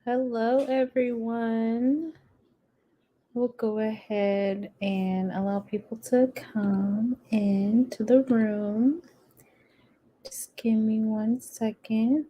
Hello, everyone. We'll go ahead and allow people to come into the room. Just give me 1 second.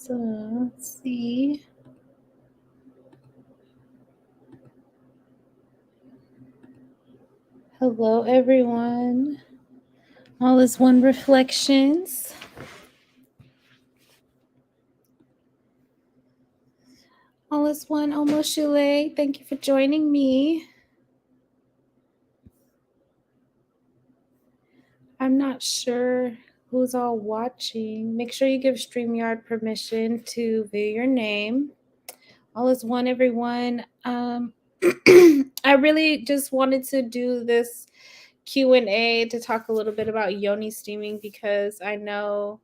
So let's see. Hello, everyone. All is One Reflections. All is One Omoshule. Thank you for joining me. I'm not sure who's all watching. Make sure you give StreamYard permission to view your name. All is One, everyone. I really just wanted to do this Q&A to talk a little bit about Yoni steaming because I know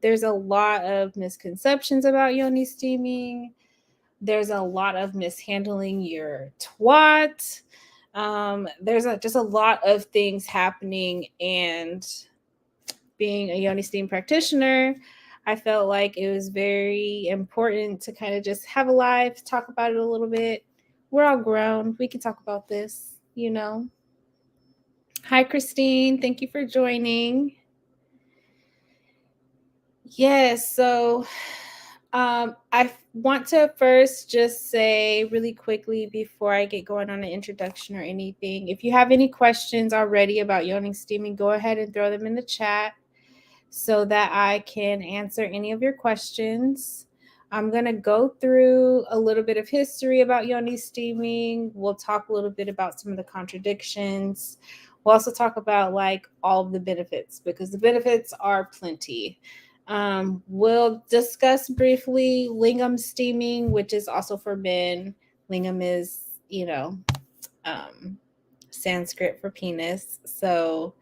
there's a lot of misconceptions about Yoni steaming. There's a lot of mishandling your twat. There's just a lot of things happening, and being a Yoni steam practitioner, I felt like it was very important to kind of just have a live, talk about it a little bit. We're all grown. We can talk about this, you know. Hi, Christine. Thank you for joining. Yes, so I want to first just say really quickly before I get going on an introduction or anything, if you have any questions already about Yoni steaming, go ahead and throw them in the chat so that I can answer any of your questions. I'm going to go through a little bit of history about Yoni steaming. We'll talk a little bit about some of the contradictions. We'll also talk about like all of the benefits because the benefits are plenty. We'll discuss briefly lingam steaming, which is also for men. Lingam is, Sanskrit for penis. So,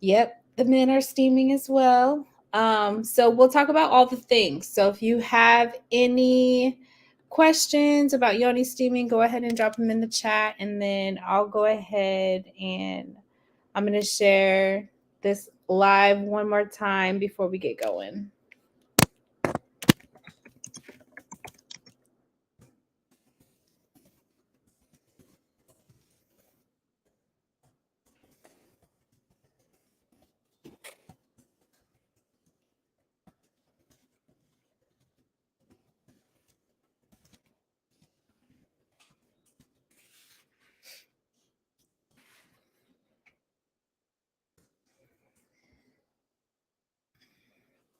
yep, the men are steaming as well. So we'll talk about all the things. So if you have any questions about Yoni steaming, go ahead and drop them in the chat, and then I'll go ahead and I'm going to share this live one more time before we get going.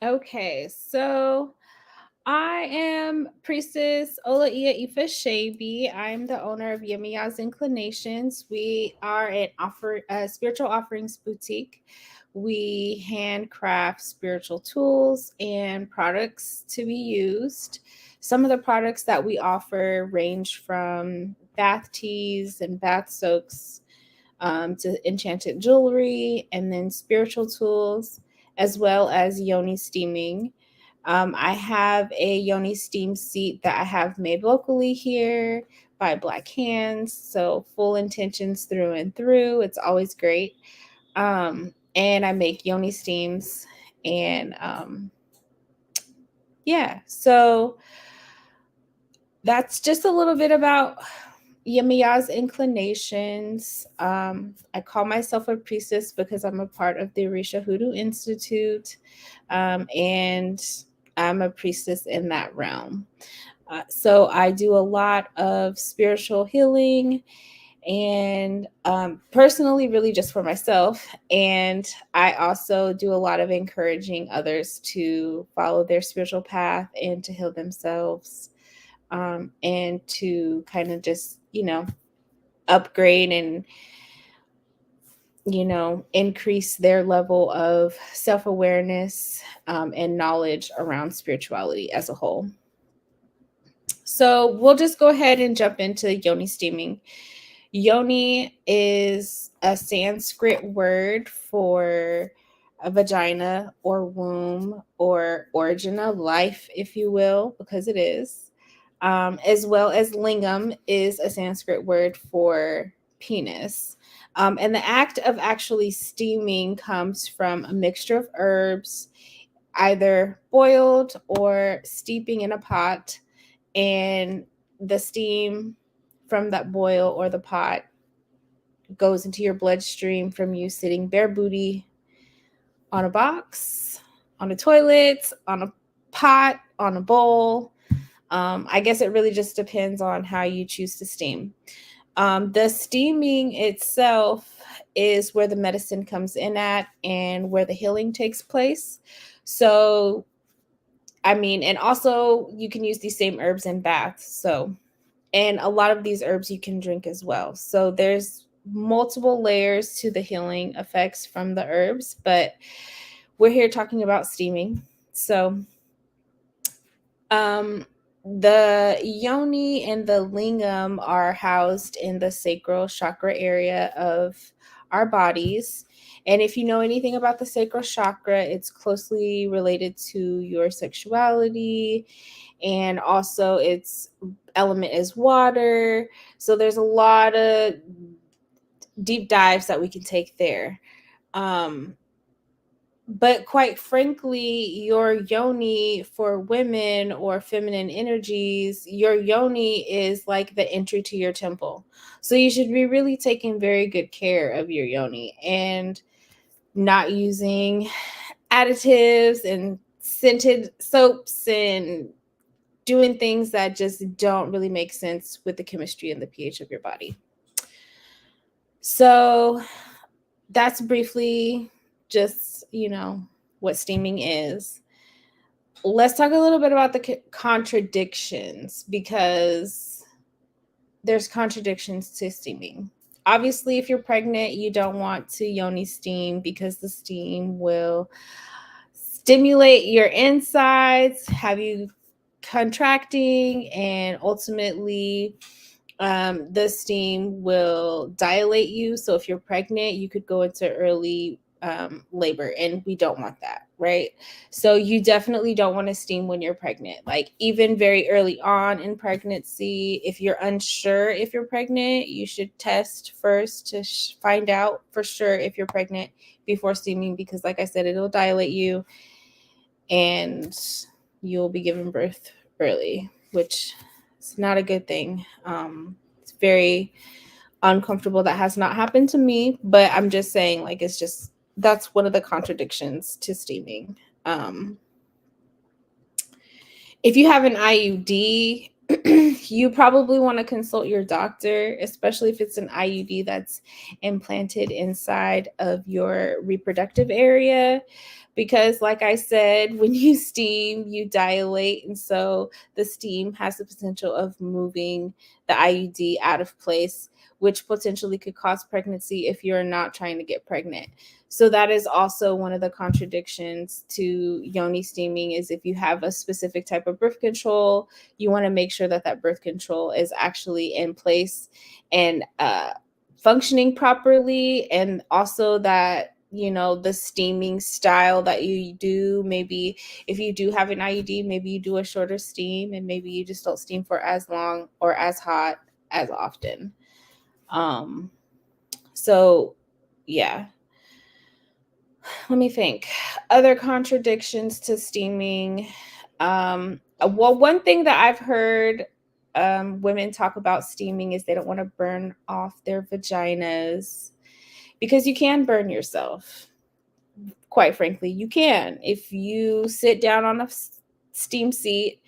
Okay, so I am Priestess Olaia Ife Shabi. I'm the owner of Yemiya's Inclinations. We are a spiritual offerings boutique. We handcraft spiritual tools and products to be used. Some of the products that we offer range from bath teas and bath soaks to enchanted jewelry, and then spiritual tools, as well as Yoni steaming. I have a Yoni steam seat that I have made locally here by Black Hands. So full intentions through and through. It's always great. And I make Yoni steams. And yeah, so that's just a little bit about Yemiya's inclinations. I call myself a priestess because I'm a part of the Orisha Hoodoo Institute, and I'm a priestess in that realm. So I do a lot of spiritual healing and personally, really just for myself. And I also do a lot of encouraging others to follow their spiritual path and to heal themselves, and to kind of just, upgrade and, increase their level of self awareness, and knowledge around spirituality as a whole. So we'll just go ahead and jump into Yoni steaming. Yoni is a Sanskrit word for a vagina or womb or origin of life, if you will, because it is. As well as lingam is a Sanskrit word for penis. And the act of actually steaming comes from a mixture of herbs, either boiled or steeping in a pot, and the steam from that boil or the pot goes into your bloodstream from you sitting bare booty on a box, on a toilet, on a pot, on a bowl. I guess it really just depends on how you choose to steam. The steaming itself is where the medicine comes in at and where the healing takes place. So, I mean, and also you can use these same herbs in baths. So, and a lot of these herbs you can drink as well. So there's multiple layers to the healing effects from the herbs, but we're here talking about steaming. So um the yoni and the lingam are housed in the sacral chakra area of our bodies. And if you know anything about the sacral chakra, it's closely related to your sexuality, and also its element is water. So there's a lot of deep dives that we can take there. Um, but quite frankly, your yoni for women or feminine energies, your yoni is like the entry to your temple. So you should be really taking very good care of your yoni and not using additives and scented soaps and doing things that just don't really make sense with the chemistry and the pH of your body. So that's briefly just, what steaming is. Let's talk a little bit about the contradictions, because there's contradictions to steaming. Obviously, if you're pregnant, you don't want to yoni steam because the steam will stimulate your insides, have you contracting, and ultimately the steam will dilate you. So if you're pregnant, you could go into early labor, and we don't want that, right? So you definitely don't want to steam when you're pregnant. Like even very early on in pregnancy, if you're unsure if you're pregnant, you should test first to find out for sure if you're pregnant before steaming, because like I said, it'll dilate you and you'll be giving birth early, which is not a good thing. It's very uncomfortable. That has not happened to me, but I'm just saying, like, it's just, that's one of the contradictions to steaming. If you have an IUD, you probably want to consult your doctor, especially if it's an IUD that's implanted inside of your reproductive area. Because, like I said, when you steam, you dilate. And so the steam has the potential of moving the IUD out of place, which potentially could cause pregnancy if you're not trying to get pregnant. So that is also one of the contradictions to yoni steaming, is if you have a specific type of birth control, you want to make sure that that birth control is actually in place and functioning properly. And also that, the steaming style that you do, maybe if you do have an IUD, maybe you do a shorter steam, and maybe you just don't steam for as long or as hot as often. So yeah. Let me think. Other contradictions to steaming. Well, one thing that I've heard women talk about steaming is they don't want to burn off their vaginas, because you can burn yourself. Quite frankly, you can. If you sit down on a steam seat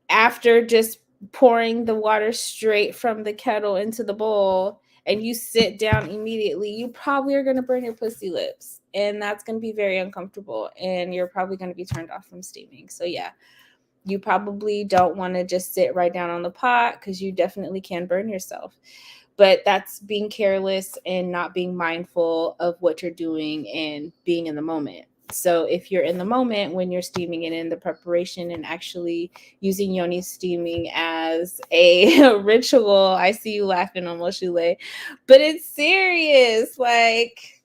after just pouring the water straight from the kettle into the bowl and you sit down immediately, you probably are going to burn your pussy lips. And that's going to be very uncomfortable. And you're probably going to be turned off from steaming. So, yeah, you probably don't want to just sit right down on the pot, because you definitely can burn yourself. But that's being careless and not being mindful of what you're doing and being in the moment. So if you're in the moment when you're steaming and in the preparation and actually using Yoni steaming as a ritual, I see you laughing on Moshule, but it's serious. Like,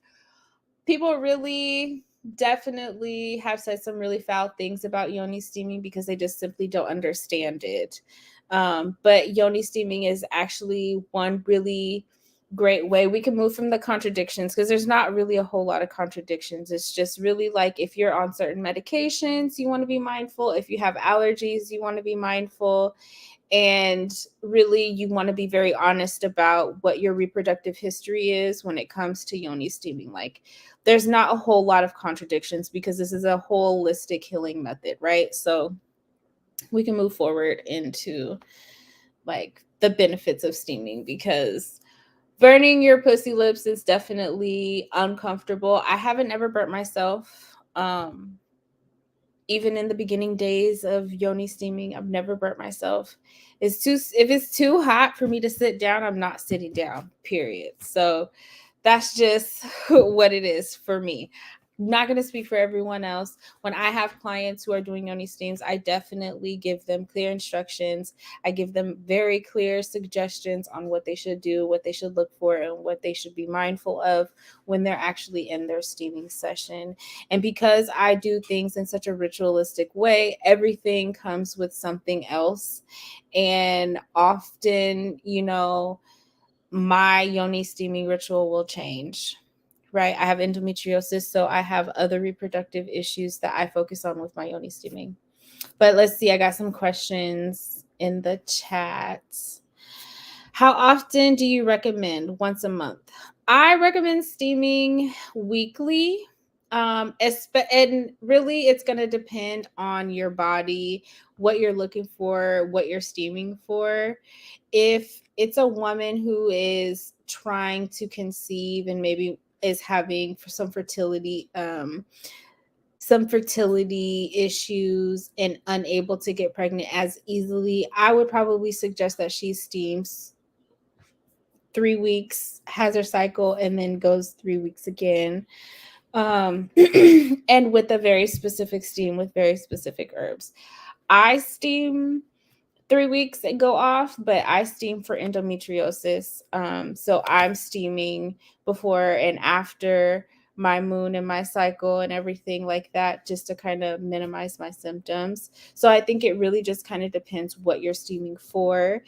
people really definitely have said some really foul things about Yoni steaming because they just simply don't understand it. But Yoni steaming is actually one really great way we can move from the contradictions, because there's not really a whole lot of contradictions. It's just really like, if you're on certain medications, you want to be mindful. If you have allergies, you want to be mindful. And really, you want to be very honest about what your reproductive history is when it comes to Yoni steaming. Like, there's not a whole lot of contradictions because this is a holistic healing method, right? So we can move forward into like the benefits of steaming, because burning your pussy lips is definitely uncomfortable. I haven't ever burnt myself. Even in the beginning days of Yoni steaming, I've never burnt myself. If it's too hot for me to sit down, I'm not sitting down, period. So that's just what it is for me. I'm not going to speak for everyone else. When I have clients who are doing Yoni steams, I definitely give them clear instructions. I give them very clear suggestions on what they should do, what they should look for, and what they should be mindful of when they're actually in their steaming session. And because I do things in such a ritualistic way, everything comes with something else. And often, my Yoni steaming ritual will change, right? I have endometriosis, so I have other reproductive issues that I focus on with my Yoni steaming. But let's see, I got some questions in the chat. How often do you recommend? Once a month. I recommend steaming weekly. And really, it's going to depend on your body, what you're looking for, what you're steaming for. If it's a woman who is trying to conceive and maybe is having some fertility issues and unable to get pregnant as easily, I would probably suggest that she steams 3 weeks, has her cycle, and then goes 3 weeks again. And with a very specific steam with very specific herbs. I steam 3 weeks and go off, but I steam for endometriosis. So I'm steaming before and after my moon and my cycle and everything like that, just to kind of minimize my symptoms. So I think it really just kind of depends what you're steaming for.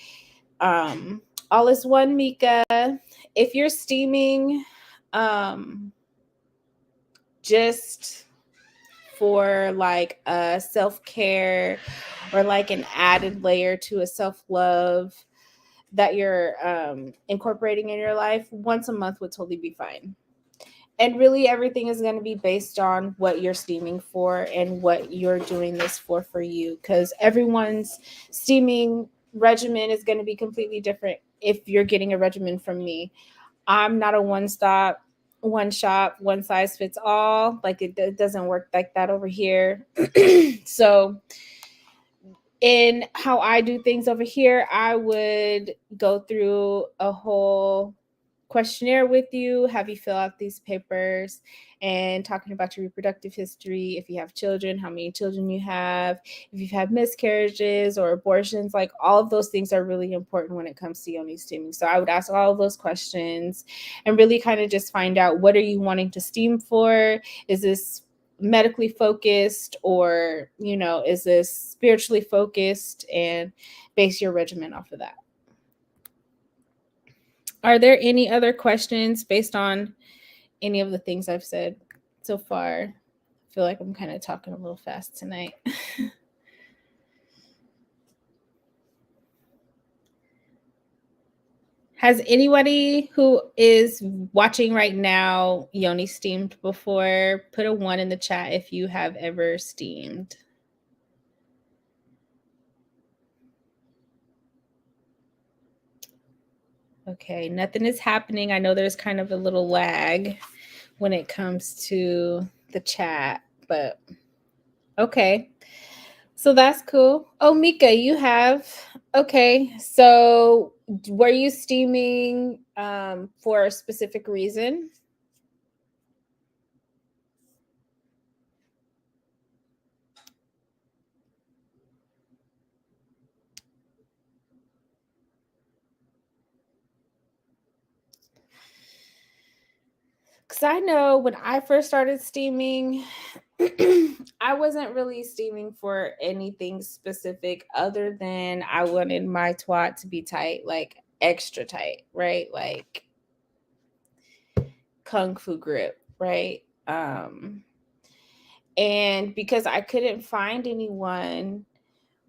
All is one, Mika. If you're steaming just for like a self-care or like an added layer to a self-love that you're incorporating in your life, once a month would totally be fine. And really, everything is going to be based on what you're steaming for and what you're doing this for you, because everyone's steaming regimen is going to be completely different. If you're getting a regimen from me, I'm not a one shop, one size fits all. Like, it doesn't work like that over here. So in how I do things over here, I would go through a whole questionnaire with you, have you fill out these papers, and talking about your reproductive history, if you have children, how many children you have, if you've had miscarriages or abortions. Like, all of those things are really important when it comes to Yoni steaming. So I would ask all of those questions and really kind of just find out, what are you wanting to steam for? Is this medically focused, or is this spiritually focused, and base your regimen off of that. Are there any other questions based on any of the things I've said so far? I feel like I'm kind of talking a little fast tonight. Has anybody who is watching right now Yoni steamed before? Put a 1 in the chat if you have ever steamed. Okay, nothing is happening. I know there's kind of a little lag when it comes to the chat, but okay. So that's cool. Oh, Mika, you have. Okay. So were you steaming for a specific reason? Because I know when I first started steaming, I wasn't really steaming for anything specific other than I wanted my twat to be tight, like extra tight, right? Like kung fu grip, right? And because I couldn't find anyone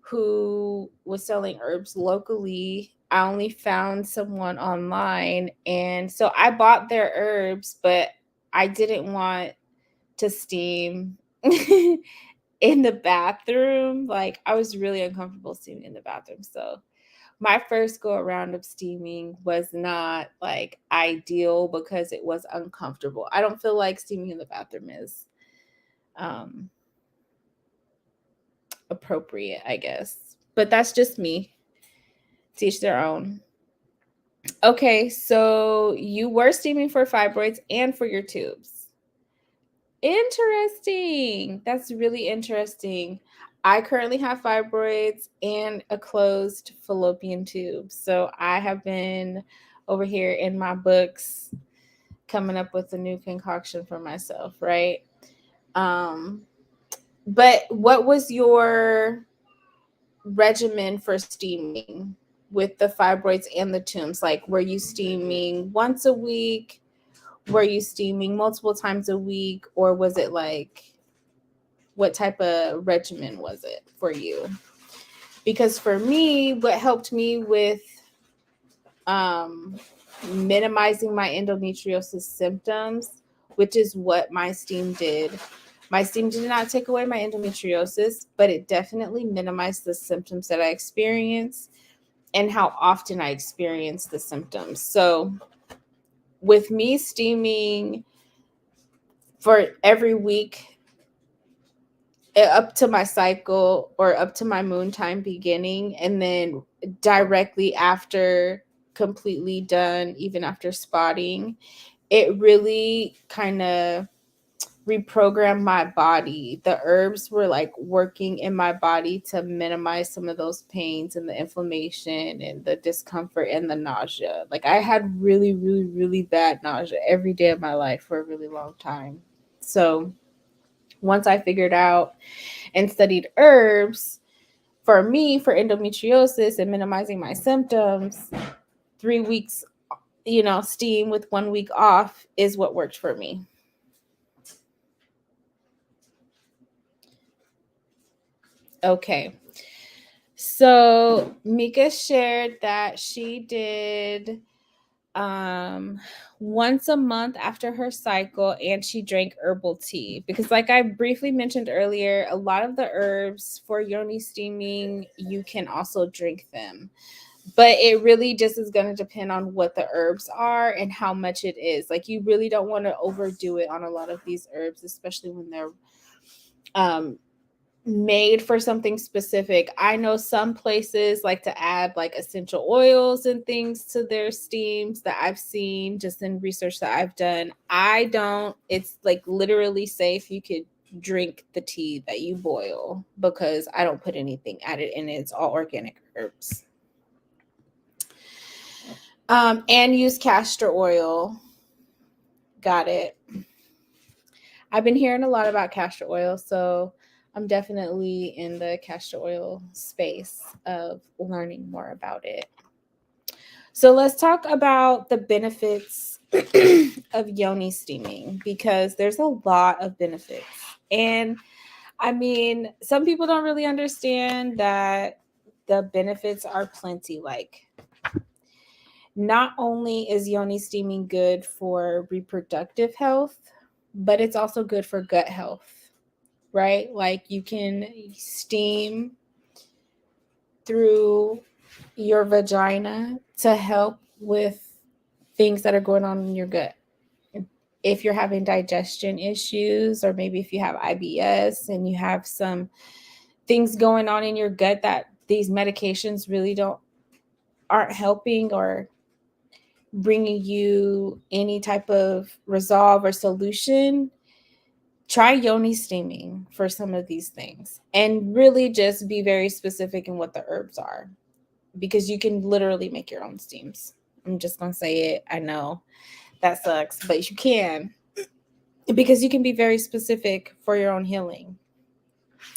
who was selling herbs locally, I only found someone online. And so I bought their herbs, but I didn't want to steam in the bathroom. Like I was really uncomfortable steaming in the bathroom. So my first go around of steaming was not like ideal because it was uncomfortable. I don't feel like steaming in the bathroom is appropriate, I guess. But that's just me. Teach their own. Okay, so you were steaming for fibroids and for your tubes. Interesting. That's really interesting. I currently have fibroids and a closed fallopian tube. So I have been over here in my books coming up with a new concoction for myself, right? But what was your regimen for steaming with the fibroids and the tubes? Like, were you steaming once a week? Were you steaming multiple times a week? Or was it like, what type of regimen was it for you? Because for me, what helped me with minimizing my endometriosis symptoms, which is what my steam did. My steam did not take away my endometriosis, but it definitely minimized the symptoms that I experienced and how often I experienced the symptoms. So with me steaming for every week up to my cycle or up to my moon time beginning, and then directly after completely done, even after spotting, it really kind of reprogrammed my body. The herbs were like working in my body to minimize some of those pains and the inflammation and the discomfort and the nausea. Like I had really, really, really bad nausea every day of my life for a really long time. So once I figured out and studied herbs, for me, for endometriosis and minimizing my symptoms, 3 weeks, steam with 1 week off is what worked for me. Okay. So Mika shared that she did once a month after her cycle, and she drank herbal tea because, like I briefly mentioned earlier, a lot of the herbs for yoni steaming, you can also drink them, but it really just is going to depend on what the herbs are and how much it is. Like you really don't want to overdo it on a lot of these herbs, especially when they're made for something specific. I know some places like to add like essential oils and things to their steams that I've seen just in research that I've done. I don't. It's like literally safe. You could drink the tea that you boil because I don't put anything added in it. It's all organic herbs. And use castor oil. Got it. I've been hearing a lot about castor oil, so I'm definitely in the castor oil space of learning more about it. So let's talk about the benefits of yoni steaming, because there's a lot of benefits. And I mean, some people don't really understand that the benefits are plenty. Like Not only is yoni steaming good for reproductive health, but it's also good for gut health, right? Like you can steam through your vagina to help with things that are going on in your gut. If you're having digestion issues, or maybe if you have IBS and you have some things going on in your gut that these medications really don't aren't helping or bringing you any type of resolve or solution, try yoni steaming for some of these things, and really just be very specific in what the herbs are, because you can literally make your own steams. I'm just going to say it. I know that sucks, but you can, because you can be very specific for your own healing.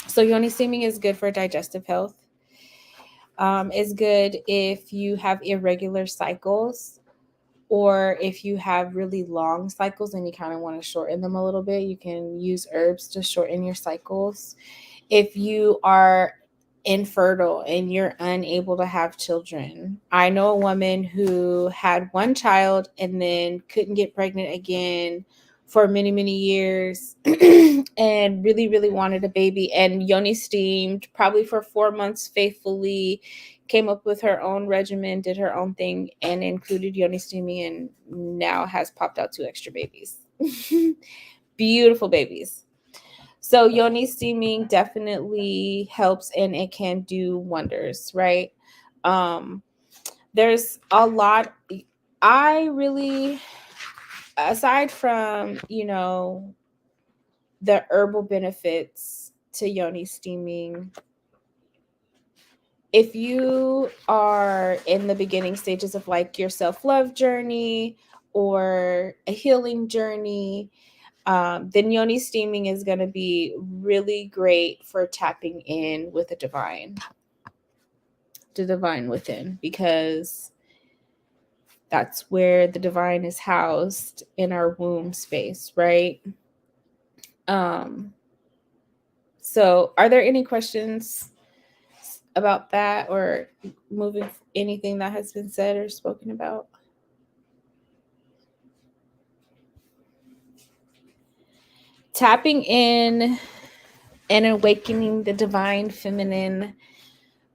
So yoni steaming is good for digestive health. It's good if you have irregular cycles, or if you have really long cycles and you kind of want to shorten them a little bit. You can use herbs to shorten your cycles. If you are infertile and you're unable to have children, I know a woman who had one child and then couldn't get pregnant again for many, many years and really, really wanted a baby, and yoni steamed probably for 4 months faithfully, came up with her own regimen, did her own thing, and included yoni steaming, and now has popped out 2 extra babies. Beautiful babies. So yoni steaming definitely helps, and it can do wonders, right? Um, there's a lot. I really, aside from, the herbal benefits to yoni steaming, if you are in the beginning stages of like your self-love journey or a healing journey, then yoni steaming is going to be really great for tapping in with the divine within, because that's where the divine is housed, in our womb space, right? Um, so are there any questions about that, or moving anything that has been said or spoken about? Tapping in and awakening the divine feminine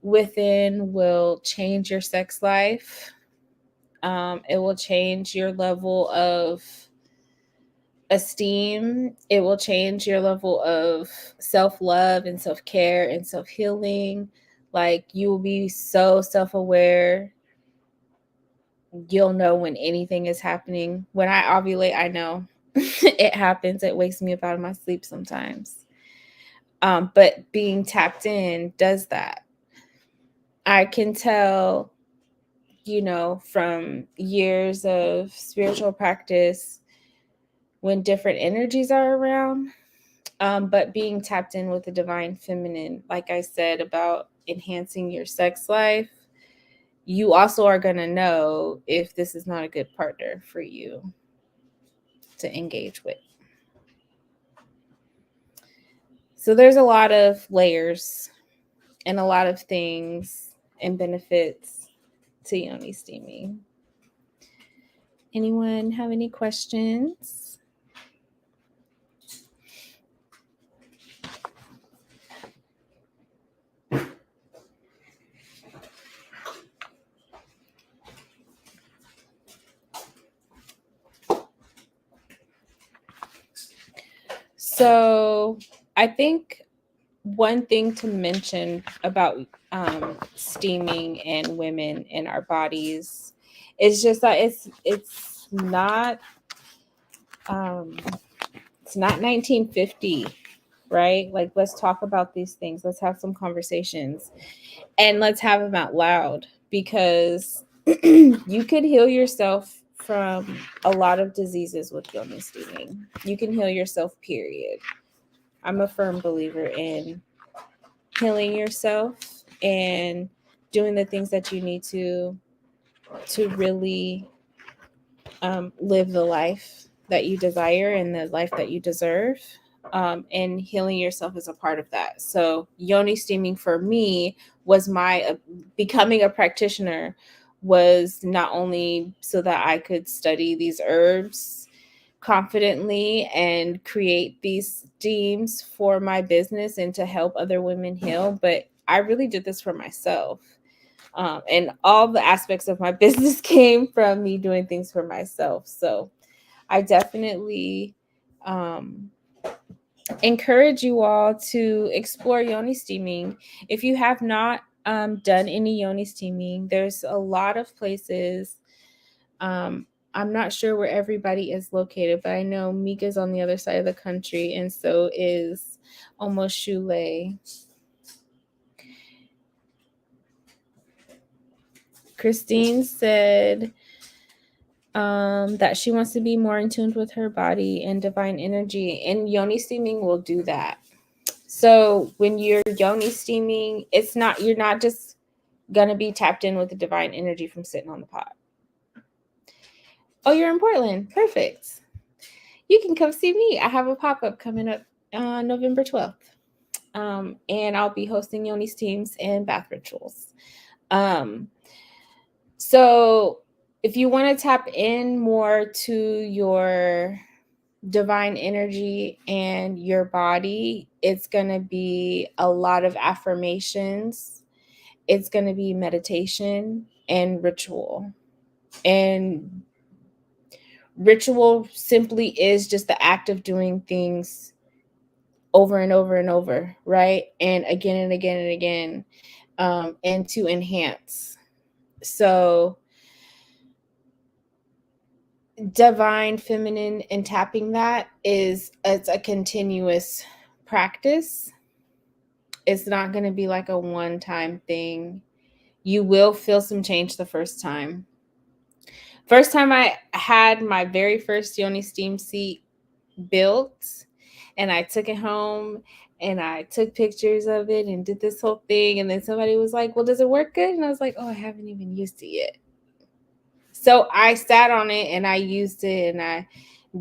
within will change your sex life. It will change your level of esteem. It will change your level of self-love and self-care and self-healing. Like, you will be so self-aware. You'll know when anything is happening. When I ovulate, I know. It happens. It wakes me up out of my sleep sometimes. But being tapped in does that. I can tell, from years of spiritual practice, when different energies are around. But being tapped in with the divine feminine, like I said, about enhancing your sex life, you also are going to know if this is not a good partner for you to engage with. So there's a lot of layers and a lot of things and benefits to yoni steaming. Anyone have any questions? So I think one thing to mention about steaming and women in our bodies is just that it's not 1950, right? Like, let's talk about these things. Let's have some conversations, and let's have them out loud, because you could heal yourself from a lot of diseases with yoni steaming. You can heal yourself, period. I'm a firm believer in healing yourself and doing the things that you need to really live the life that you desire and the life that you deserve. And healing yourself is a part of that. So yoni steaming for me was my becoming a practitioner was not only so that I could study these herbs confidently and create these steams for my business and to help other women heal, but I really did this for myself. And all the aspects of my business came from me doing things for myself. So I definitely encourage you all to explore Yoni steaming. If you have not done any Yoni steaming, there's a lot of places. I'm not sure where everybody is located, but I know Mika's on the other side of the country, and so is almost Shule. Christine said that she wants to be more in tune with her body and divine energy, and Yoni steaming will do that. So when you're Yoni steaming, you're not just gonna be tapped in with the divine energy from sitting on the pot. Oh, you're in Portland. Perfect. You can come see me. I have a pop-up coming up on November 12th. And I'll be hosting Yoni Steams and Bath Rituals. So if you want to tap in more to your divine energy and your body, it's going to be a lot of affirmations. It's going to be meditation and ritual. And ritual simply is just the act of doing things over and over and over, right? And again and again and again, and to enhance. So divine feminine and tapping that it's a continuous practice. It's not going to be like a one-time thing. You will feel some change the first time. First time I had my very first Yoni steam seat built, and I took it home and I took pictures of it and did this whole thing, and then somebody was like, well, does it work good? And I was like, oh, I haven't even used it yet. So I sat on it and I used it, and I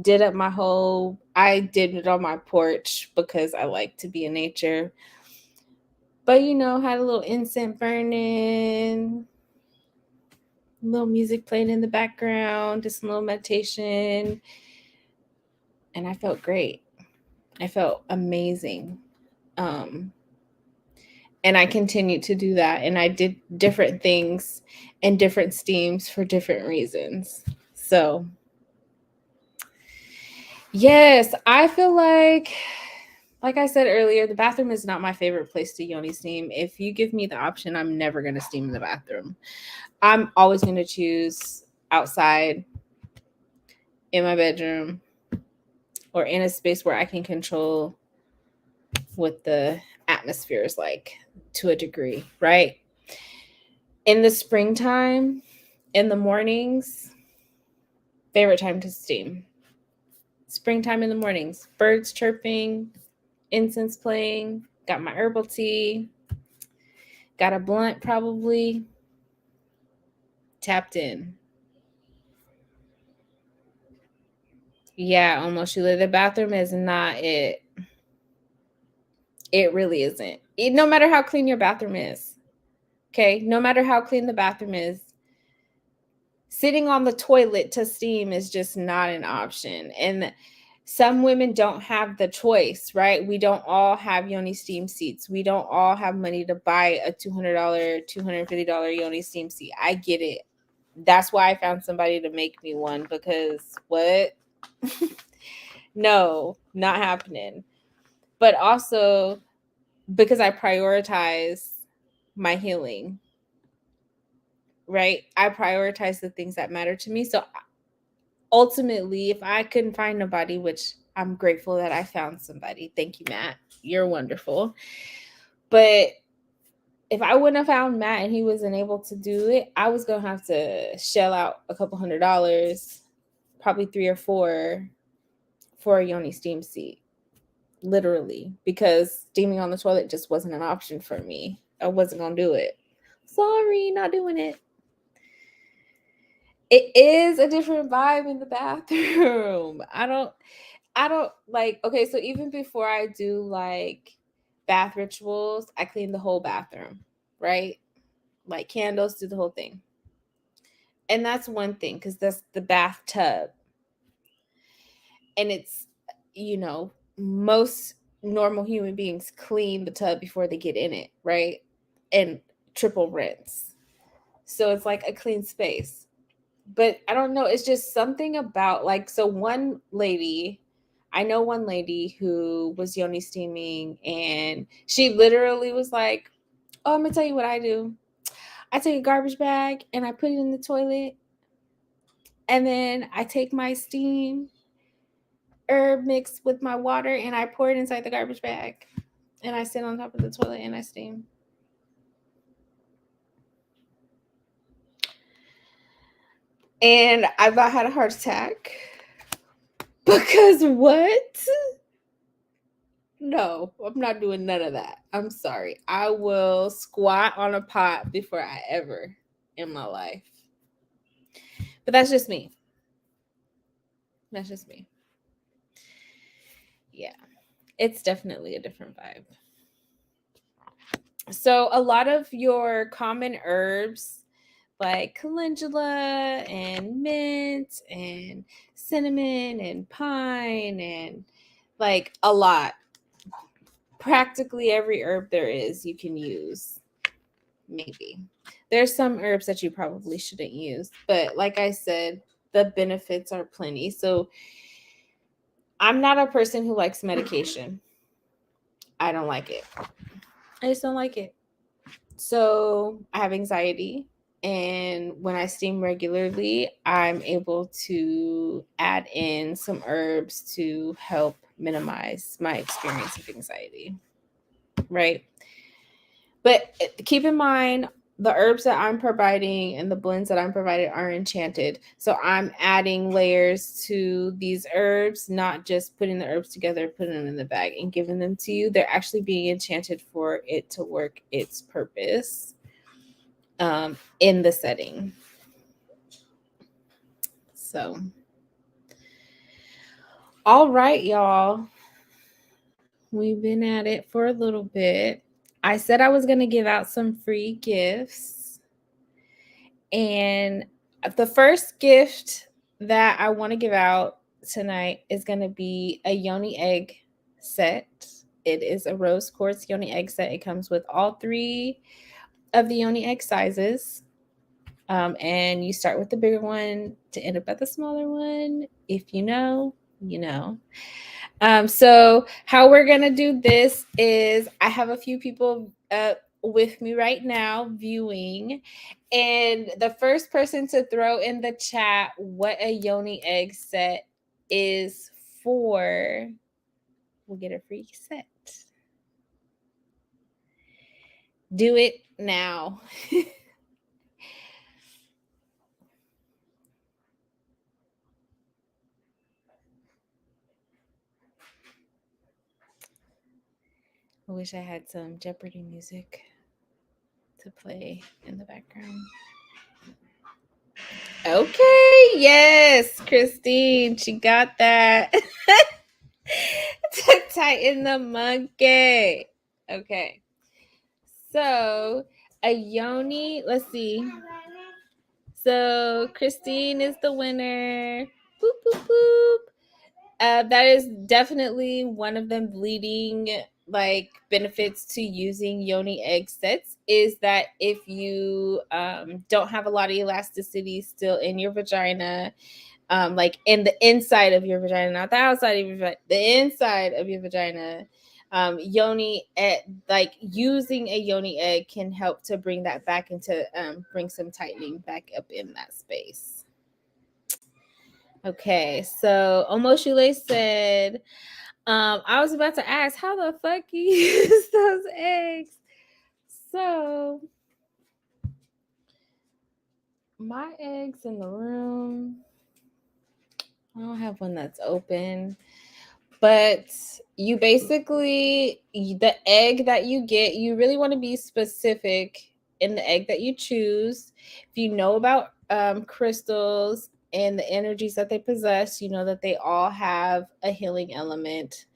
did it on my porch because I like to be in nature. But, had a little incense burning, a little music playing in the background, just a little meditation. And I felt great. I felt amazing. And I continued to do that. And I did different things and different steams for different reasons. So, yes, I feel like I said earlier, the bathroom is not my favorite place to Yoni steam. If you give me the option, I'm never going to steam in the bathroom. I'm always going to choose outside, in my bedroom, or in a space where I can control what the atmosphere is like to a degree, right? In the springtime, in the mornings, favorite time to steam. Springtime in the mornings, birds chirping, incense playing, got my herbal tea, got a blunt probably, tapped in. Yeah, almost Sheila. The bathroom is not it. It really isn't. No matter how clean your bathroom is. Okay, no matter how clean the bathroom is, sitting on the toilet to steam is just not an option. And some women don't have the choice, right? We don't all have Yoni steam seats. We don't all have money to buy a $200, $250 Yoni steam seat. I get it. That's why I found somebody to make me one, because what? No, not happening. But also because I prioritize my healing, right? I prioritize the things that matter to me. So ultimately, if I couldn't find nobody, which I'm grateful that I found somebody. Thank you, Matt. You're wonderful. But if I wouldn't have found Matt and he wasn't able to do it, I was going to have to shell out a couple $100, probably 3 or 4, for a Yoni steam seat. Literally, because steaming on the toilet just wasn't an option for me. I wasn't going to do it. Sorry, not doing it. It is a different vibe in the bathroom. I don't like, okay, so even before I do like bath rituals, I clean the whole bathroom, right? Like candles, do the whole thing. And that's one thing, because that's the bathtub. And it's, most normal human beings clean the tub before they get in it, right? And triple rinse. So it's like a clean space. But I don't know, it's just something about, like, so I know one lady who was Yoni steaming, and she literally was like, "Oh, I'm gonna tell you what I do. I take a garbage bag and I put it in the toilet, and then I take my steam herb mix with my water and I pour it inside the garbage bag, and I sit on top of the toilet and I steam." And I about had a heart attack. Because what? No, I'm not doing none of that. I'm sorry. I will squat on a pot before I ever in my life. But that's just me. That's just me. Yeah. It's definitely a different vibe. So a lot of your common herbs like calendula and mint and cinnamon and pine and like a lot. Practically every herb there is you can use. Maybe. There's some herbs that you probably shouldn't use, but like I said, the benefits are plenty. So I'm not a person who likes medication. I don't like it. I just don't like it. So I have anxiety. And when I steam regularly, I'm able to add in some herbs to help minimize my experience of anxiety. Right. But keep in mind, the herbs that I'm providing and the blends that I'm providing are enchanted. So I'm adding layers to these herbs, not just putting the herbs together, putting them in the bag and giving them to you. They're actually being enchanted for it to work its purpose in the setting. So, all right, y'all. We've been at it for a little bit. I said I was going to give out some free gifts. And the first gift that I want to give out tonight is going to be a Yoni egg set. It is a rose quartz Yoni egg set. It comes with all 3 of the Yoni egg sizes. And you start with the bigger one to end up at the smaller one. If you know, you know. So how we're going to do this is I have a few people with me right now viewing, and the first person to throw in the chat what a Yoni egg set is for will get a free set. Do it now. I wish I had some Jeopardy music to play in the background. Okay, yes, Christine, she got that. To tighten the monkey. Okay. So a Yoni, let's see. So Christine is the winner. Boop, boop, boop. That is definitely one of them leading like benefits to using Yoni egg sets is that if you don't have a lot of elasticity still in your vagina, like in the inside of your vagina, not the outside of your vagina, the inside of your vagina, Yoni like using a Yoni egg can help to bring that back into bring some tightening back up in that space. Okay, so Omoshule said, I was about to ask how the fuck you use those eggs. So my eggs in the room, I don't have one that's open, but you basically, the egg that you get, you really want to be specific in the egg that you choose. If you know about crystals and the energies that they possess, you know that they all have a healing element.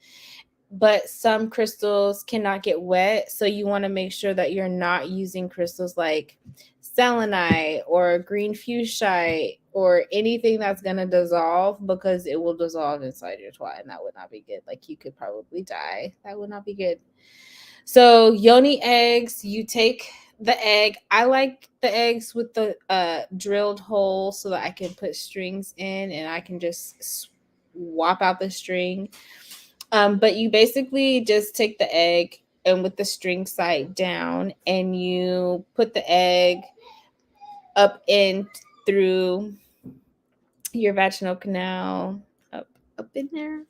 but some crystals cannot get wet. So you want to make sure that you're not using crystals like selenite or green fuchsite or anything that's going to dissolve, because it will dissolve inside your twat, and that would not be good. Like, you could probably die. That would not be good. So yoni eggs, you take the egg. I like the eggs with the drilled hole so that I can put strings in and I can just swap out the string. But you basically just take the egg and with the string side down, and you put the egg up in through your vaginal canal, up in there,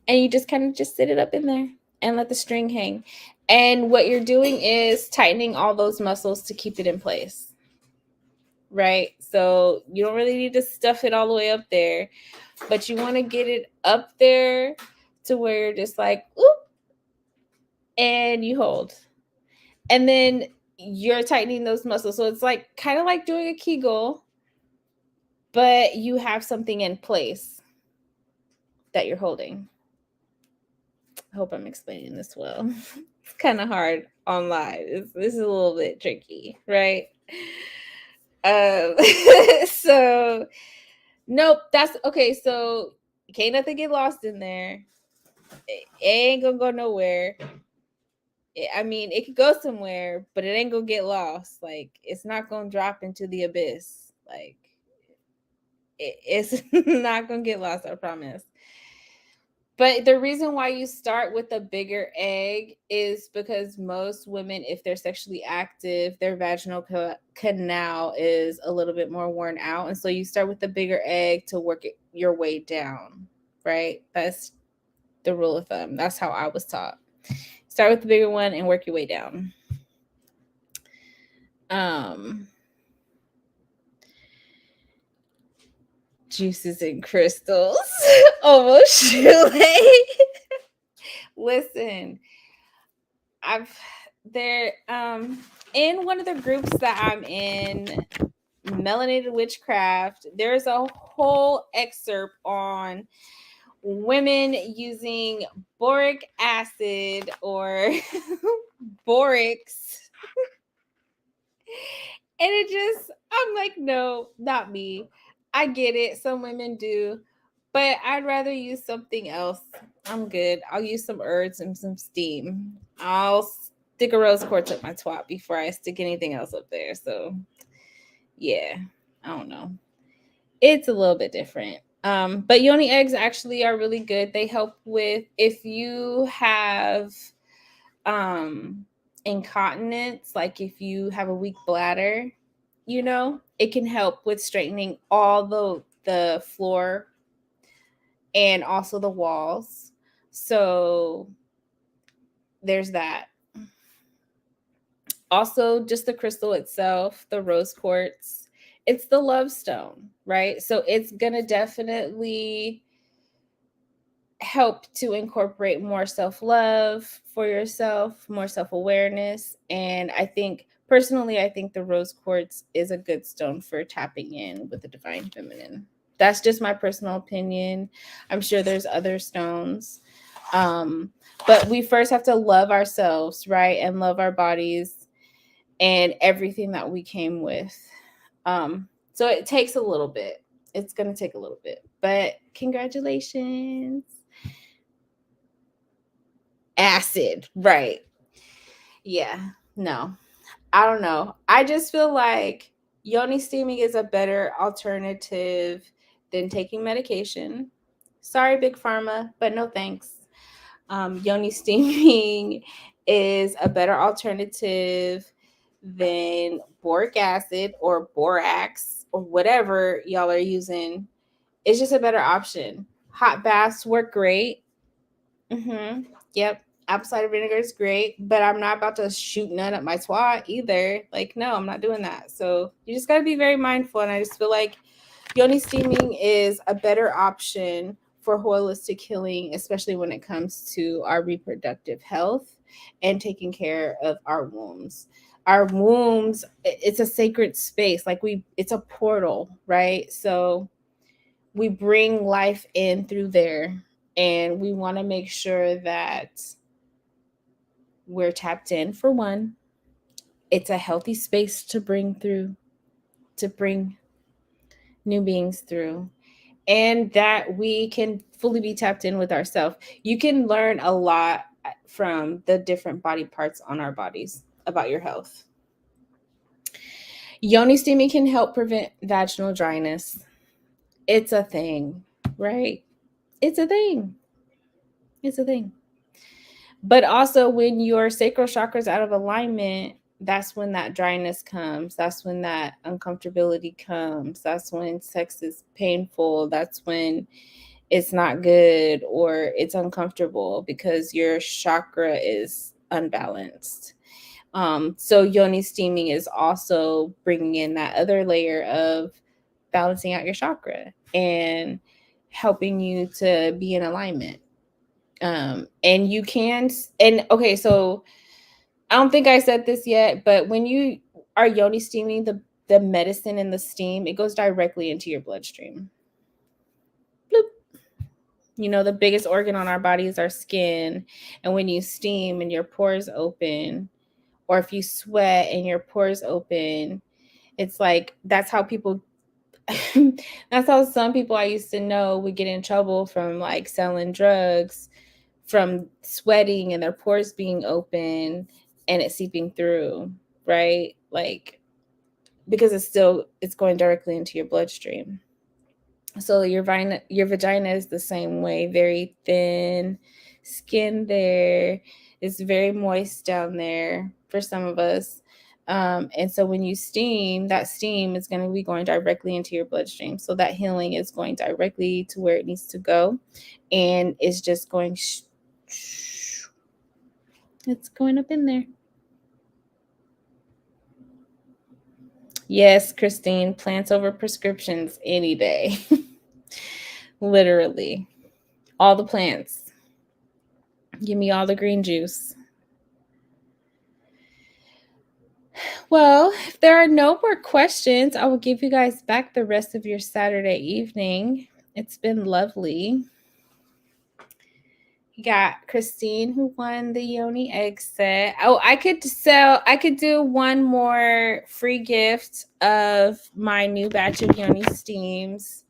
and you just kind of just sit it up in there and let the string hang. And what you're doing is tightening all those muscles to keep it in place, right? So you don't really need to stuff it all the way up there, but you want to get it up there to where you're just like, oop, and you hold. And then you're tightening those muscles. So it's like kind of like doing a Kegel, but you have something in place that you're holding. I hope I'm explaining this well. It's kind of hard online. This is a little bit tricky, right? Um, so nope, that's okay. So can't nothing get lost in there. It ain't gonna go nowhere. I mean, it could go somewhere, but it ain't gonna get lost. Like, it's not gonna drop into the abyss. Like, it's not gonna get lost, I promise. But the reason why you start with a bigger egg is because most women, if they're sexually active, their vaginal canal is a little bit more worn out. And so you start with the bigger egg to work your way down, right? That's the rule of thumb. That's how I was taught. Start with the bigger one and work your way down. Juices and crystals. Almost Listen, there in one of the groups that I'm in, Melanated Witchcraft, there's a whole excerpt on women using boric acid or borics. And I'm like, no, not me. I get it. Some women do, but I'd rather use something else. I'm good. I'll use some herbs and some steam. I'll stick a rose quartz up my twat before I stick anything else up there. So, yeah, I don't know. It's a little bit different. But yoni eggs actually are really good. They help with if you have incontinence, like if you have a weak bladder, it can help with straightening all the floor and also the walls. So there's that. Also, just the crystal itself, the rose quartz, it's the love stone, right? So it's gonna definitely help to incorporate more self-love for yourself, more self-awareness. And I think the rose quartz is a good stone for tapping in with the divine feminine. That's just my personal opinion. I'm sure there's other stones. But we first have to love ourselves, right? And love our bodies and everything that we came with. So it takes a little bit. It's going to take a little bit, but congratulations. Acid, right? Yeah, no, I don't know. I just feel like yoni steaming is a better alternative than taking medication. Sorry, Big Pharma, but no thanks. Yoni steaming is a better alternative than boric acid or borax or whatever y'all are using. It's just a better option. Hot baths work great. Yep. Apple cider vinegar is great, but I'm not about to shoot none at my twat either. Like, no, I'm not doing that. So you just got to be very mindful. And I just feel like yoni steaming is a better option for holistic healing, especially when it comes to our reproductive health and taking care of our wombs. Our wombs, it's a sacred space. Like it's a portal, right? So we bring life in through there. And we want to make sure that we're tapped in. For one, it's a healthy space to bring new beings through, and that we can fully be tapped in with ourselves. You can learn a lot from the different body parts on our bodies about your health. Yoni steaming can help prevent vaginal dryness. It's a thing, right? It's a thing. It's a thing. But also, when your sacral chakra is out of alignment, that's when that dryness comes. That's when that uncomfortability comes. That's when sex is painful. That's when it's not good or it's uncomfortable because your chakra is unbalanced. So yoni steaming is also bringing in that other layer of balancing out your chakra and helping you to be in alignment. And you can, and okay, so I don't think I said this yet, but when you are yoni steaming, the medicine and the steam, it goes directly into your bloodstream. Bloop. You know, the biggest organ on our body is our skin. And when you steam and your pores open, or if you sweat and your pores open, it's like that's how people that's how some people I used to know would get in trouble from like selling drugs, from sweating and their pores being open and it seeping through, right? Like, because it's going directly into your bloodstream. So your vagina is the same way, very thin skin there. It's very moist down there for some of us. And so when you steam, that steam is going to be going directly into your bloodstream. So that healing is going directly to where it needs to go. And it's just going, it's going up in there. Yes, Christine, plants over prescriptions any day. Literally. All the plants. Give me all the green juice. Well, if there are no more questions, I will give you guys back the rest of your Saturday evening. It's been lovely. You got Christine who won the Yoni egg set. Oh, I could do one more free gift of my new batch of Yoni steams.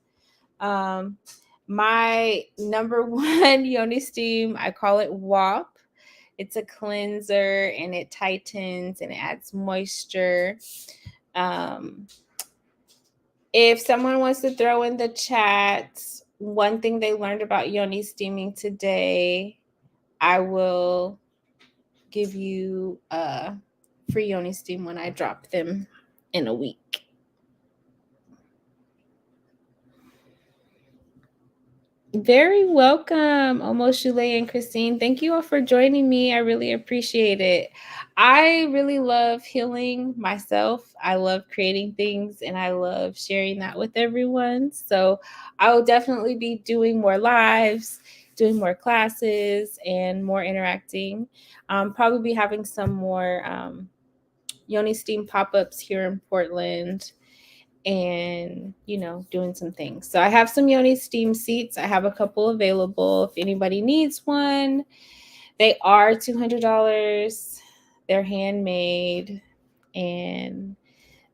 My number one Yoni steam, I call it WAP. It's a cleanser and it tightens and it adds moisture. If someone wants to throw in the chat one thing they learned about Yoni steaming today, I will give you a free Yoni steam when I drop them in a week. Very welcome, Almost Shule and Christine. Thank you all for joining me. I really appreciate it. I really love healing myself. I love creating things and I love sharing that with everyone. So I will definitely be doing more lives, doing more classes, and more interacting. Probably be having some more Yoni Steam pop-ups here in Portland, and doing some things. So I have some Yoni steam seats. I have a couple available if anybody needs one. They are $200. They're handmade, and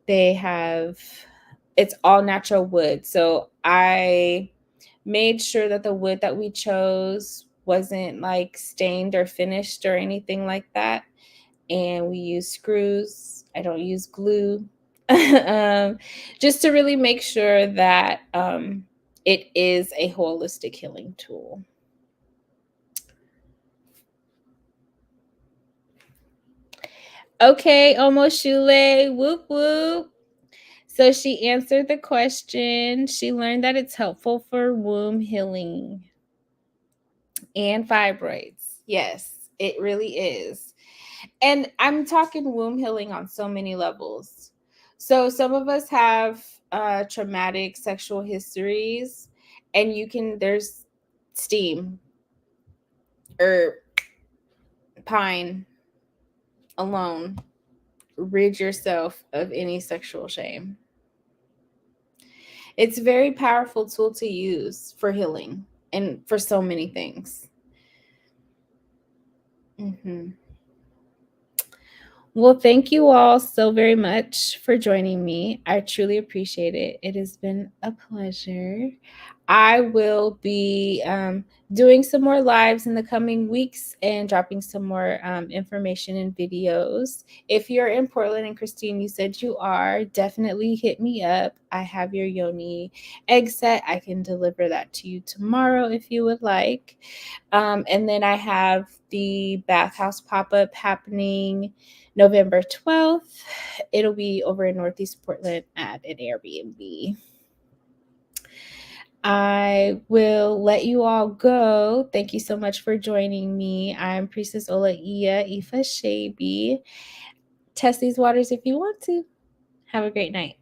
it's all natural wood. So I made sure that the wood that we chose wasn't like stained or finished or anything like that. And we use screws. I don't use glue. Just to really make sure that it is a holistic healing tool. Okay, Almost Shule, whoop whoop. So she answered the question. She learned that it's helpful for womb healing and fibroids. Yes, it really is. And I'm talking womb healing on so many levels. So some of us have traumatic sexual histories, and there's steam or pine alone. Rid yourself of any sexual shame. It's a very powerful tool to use for healing. and for so many things. Well, thank you all so very much for joining me. I truly appreciate it. It has been a pleasure. I will be doing some more lives in the coming weeks and dropping some more information and videos. If you're in Portland, and Christine, you said you are, definitely hit me up. I have your Yoni egg set. I can deliver that to you tomorrow if you would like. And then I have the bathhouse pop-up happening November 12th. It'll be over in Northeast Portland at an Airbnb. I will let you all go. Thank you so much for joining me. I'm Priestess Ola Ifa Shabi. Test these waters if you want to. Have a great night.